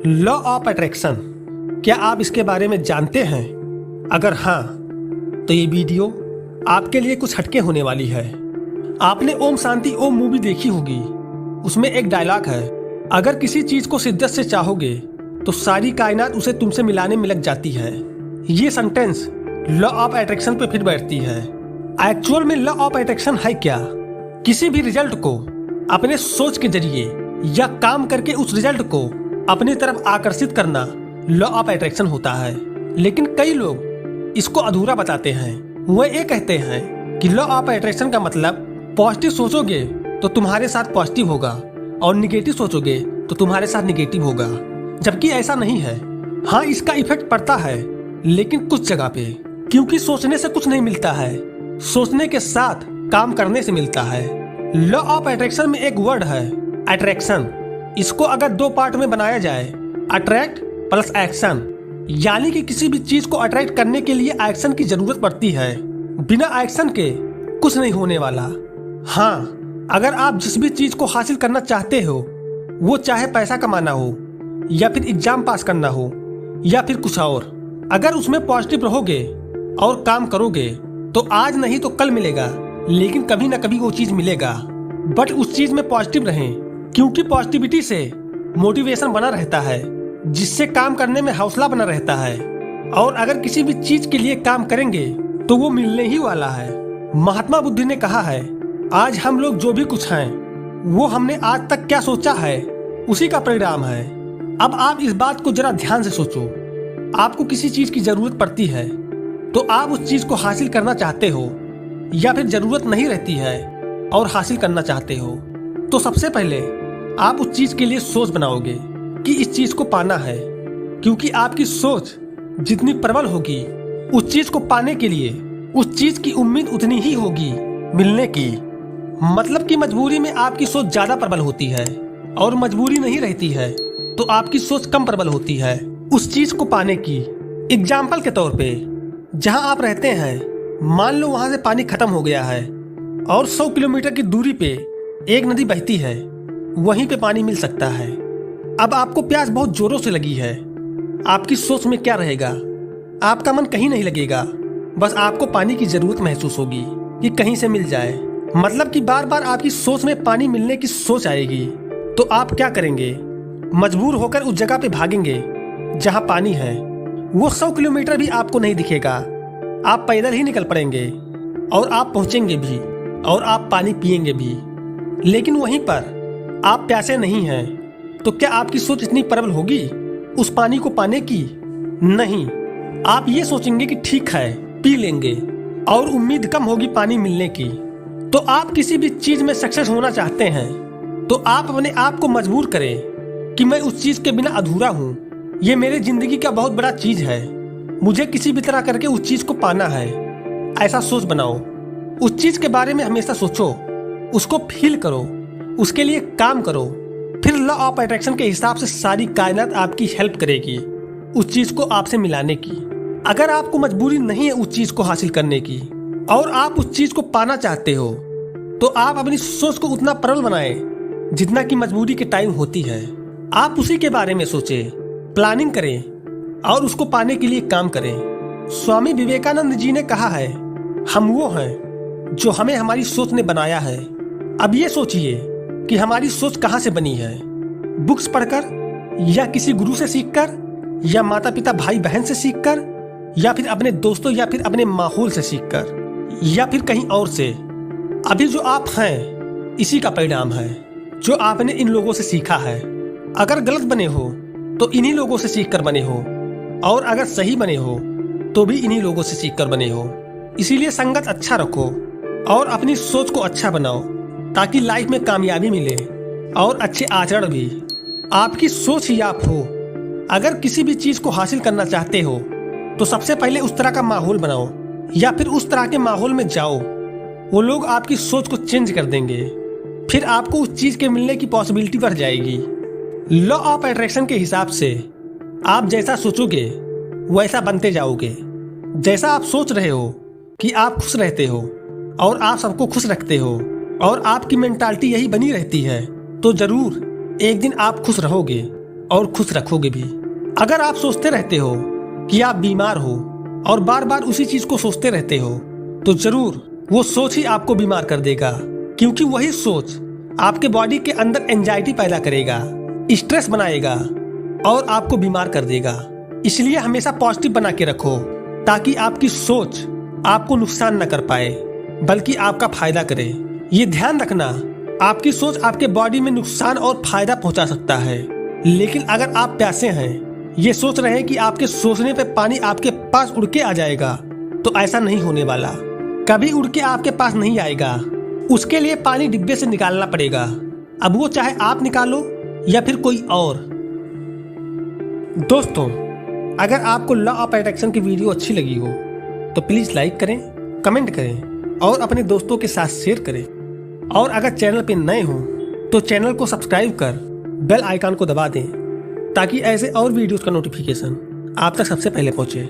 Law of attraction, क्या आप इसके बारे में जानते हैं? अगर हाँ, तो ये वीडियो आपके लिए कुछ हटके होने वाली है। आपने ओम शांति ओम मूवी देखी होगी। उसमें एक डायलॉग है, अगर किसी चीज को शिद्दत से चाहोगे तो सारी कायनात उसे तुमसे मिलाने में लग जाती है। ये सेंटेंस लॉ ऑफ अट्रैक्शन पे फिट बैठती है। एक्चुअल में लॉ ऑफ अट्रैक्शन है क्या? किसी भी रिजल्ट को अपने सोच के जरिए या काम करके उस रिजल्ट को अपनी तरफ आकर्षित करना लॉ ऑफ अट्रैक्शन होता है। लेकिन कई लोग इसको अधूरा बताते हैं। वह ये कहते हैं कि लॉ ऑफ अट्रैक्शन का मतलब पॉजिटिव सोचोगे तो तुम्हारे साथ पॉजिटिव होगा और निगेटिव सोचोगे तो तुम्हारे साथ निगेटिव होगा, जबकि ऐसा नहीं है। हाँ, इसका इफेक्ट पड़ता है, लेकिन कुछ जगह पे, क्योंकि सोचने से कुछ नहीं मिलता है, सोचने के साथ काम करने से मिलता है। लॉ ऑफ अट्रैक्शन में एक वर्ड है अट्रैक्शन। इसको अगर दो पार्ट में बनाया जाए, अट्रैक्ट प्लस एक्शन, यानी कि किसी भी चीज को अट्रैक्ट करने के लिए एक्शन की जरूरत पड़ती है। बिना एक्शन के कुछ नहीं होने वाला। हाँ, अगर आप जिस भी चीज को हासिल करना चाहते हो, वो चाहे पैसा कमाना हो या फिर एग्जाम पास करना हो या फिर कुछ और, अगर उसमें पॉजिटिव रहोगे और काम करोगे तो आज नहीं तो कल मिलेगा, लेकिन कभी ना कभी वो चीज मिलेगा। बट उस चीज में पॉजिटिव रहें, क्योंकि पॉजिटिविटी से मोटिवेशन बना रहता है, जिससे काम करने में हौसला बना रहता है। और अगर किसी भी चीज के लिए काम करेंगे तो वो मिलने ही वाला है। महात्मा बुद्ध ने कहा है, आज हम लोग जो भी कुछ हैं वो हमने आज तक क्या सोचा है उसी का परिणाम है। अब आप इस बात को जरा ध्यान से सोचो। आपको किसी चीज की जरूरत पड़ती है तो आप उस चीज को हासिल करना चाहते हो, या फिर जरूरत नहीं रहती है और हासिल करना चाहते हो, तो सबसे पहले आप उस चीज के लिए सोच बनाओगे कि इस चीज को पाना है। क्योंकि आपकी सोच जितनी प्रबल होगी, उस चीज को पाने के लिए उस चीज की उम्मीद उतनी ही होगी मिलने की। मतलब कि मजबूरी में आपकी सोच ज्यादा प्रबल होती है और मजबूरी नहीं रहती है तो आपकी सोच कम प्रबल होती है उस चीज को पाने की। एग्जाम्पल के तौर पे, जहां आप रहते हैं, मान लो वहां से पानी खत्म हो गया है और 100 किलोमीटर की दूरी पे एक नदी बहती है, वहीं पे पानी मिल सकता है। अब आपको प्यास बहुत जोरों से लगी है। आपकी सोच में क्या रहेगा? आपका मन कहीं नहीं लगेगा, बस आपको पानी की जरूरत महसूस होगी कि कहीं से मिल जाए। मतलब कि बार बार आपकी सोच में पानी मिलने की सोच आएगी। तो आप क्या करेंगे? मजबूर होकर उस जगह पे भागेंगे जहां पानी है। वो 100 किलोमीटर भी आपको नहीं दिखेगा, आप पैदल ही निकल पड़ेंगे और आप पहुंचेंगे भी और आप पानी पिएंगे भी। लेकिन वहीं पर आप प्यासे नहीं हैं, तो क्या आपकी सोच इतनी प्रबल होगी उस पानी को पाने की? नहीं, आप ये सोचेंगे कि ठीक है, पी लेंगे, और उम्मीद कम होगी पानी मिलने की। तो आप किसी भी चीज में सक्सेस होना चाहते हैं तो आप अपने आप को मजबूर करें कि मैं उस चीज के बिना अधूरा हूँ। ये मेरी जिंदगी का बहुत बड़ा चीज है, मुझे किसी भी तरह करके उस चीज को पाना है। ऐसा सोच बनाओ, उस चीज के बारे में हमेशा सोचो, उसको फील करो, उसके लिए काम करो। फिर लॉ ऑफ अट्रैक्शन के हिसाब से सारी कायनात आपकी हेल्प करेगी उस चीज को आपसे मिलाने की। अगर आपको मजबूरी नहीं है उस चीज को हासिल करने की और आप उस चीज को पाना चाहते हो, तो आप अपनी सोच को उतना प्रबल बनाएं जितना कि मजबूरी के टाइम होती है। आप उसी के बारे में सोचें, प्लानिंग करें और उसको पाने के लिए काम करें। स्वामी विवेकानंद जी ने कहा है, हम वो हैं जो हमें हमारी सोच ने बनाया है। अब ये सोचिए कि हमारी सोच कहाँ से बनी है? बुक्स पढ़कर, या किसी गुरु से सीखकर, या माता पिता भाई बहन से सीखकर, या फिर अपने दोस्तों या फिर अपने माहौल से सीखकर, या फिर कहीं और से। अभी जो आप हैं इसी का परिणाम है, जो आपने इन लोगों से सीखा है। अगर गलत बने हो तो इन्हीं लोगों से सीखकर बने हो, और अगर सही बने हो तो भी इन्हीं लोगों से सीखकर बने हो। इसीलिए संगत अच्छा रखो और अपनी सोच को अच्छा बनाओ, ताकि लाइफ में कामयाबी मिले और अच्छे आचरण भी। आपकी सोच ही आप हो। अगर किसी भी चीज को हासिल करना चाहते हो तो सबसे पहले उस तरह का माहौल बनाओ, या फिर उस तरह के माहौल में जाओ। वो लोग आपकी सोच को चेंज कर देंगे, फिर आपको उस चीज के मिलने की पॉसिबिलिटी बढ़ जाएगी। लॉ ऑफ अट्रैक्शन के हिसाब से आप जैसा सोचोगे वैसा बनते जाओगे। जैसा आप सोच रहे हो कि आप खुश रहते हो और आप सबको खुश रखते हो और आपकी मेंटालिटी यही बनी रहती है, तो जरूर एक दिन आप खुश रहोगे और खुश रखोगे भी। अगर आप सोचते रहते हो कि आप बीमार हो और बार बार उसी चीज को सोचते रहते हो, तो जरूर वो सोच ही आपको बीमार कर देगा, क्योंकि वही सोच आपके बॉडी के अंदर एंजाइटी पैदा करेगा, स्ट्रेस बनाएगा और आपको बीमार कर देगा। इसलिए हमेशा पॉजिटिव बना के रखो, ताकि आपकी सोच आपको नुकसान न कर पाए बल्कि आपका फायदा करे। ये ध्यान रखना, आपकी सोच आपके बॉडी में नुकसान और फायदा पहुंचा सकता है, लेकिन अगर आप प्यासे हैं, ये सोच रहे हैं कि आपके सोचने पे पानी आपके पास उड़ के आ जाएगा, तो ऐसा नहीं होने वाला। कभी उड़ के आपके पास नहीं आएगा। उसके लिए पानी डिब्बे से निकालना पड़ेगा। अब वो चाहे आप निकालो या फिर कोई और। दोस्तों, अगर आपको लॉ ऑफ अट्रैक्शन की वीडियो अच्छी लगी हो तो प्लीज लाइक करें, कमेंट करें और अपने दोस्तों के साथ शेयर करें। और अगर चैनल पे नए हो तो चैनल को सब्सक्राइब कर बेल आइकन को दबा दें, ताकि ऐसे और वीडियोस का नोटिफिकेशन आप तक सबसे पहले पहुंचे।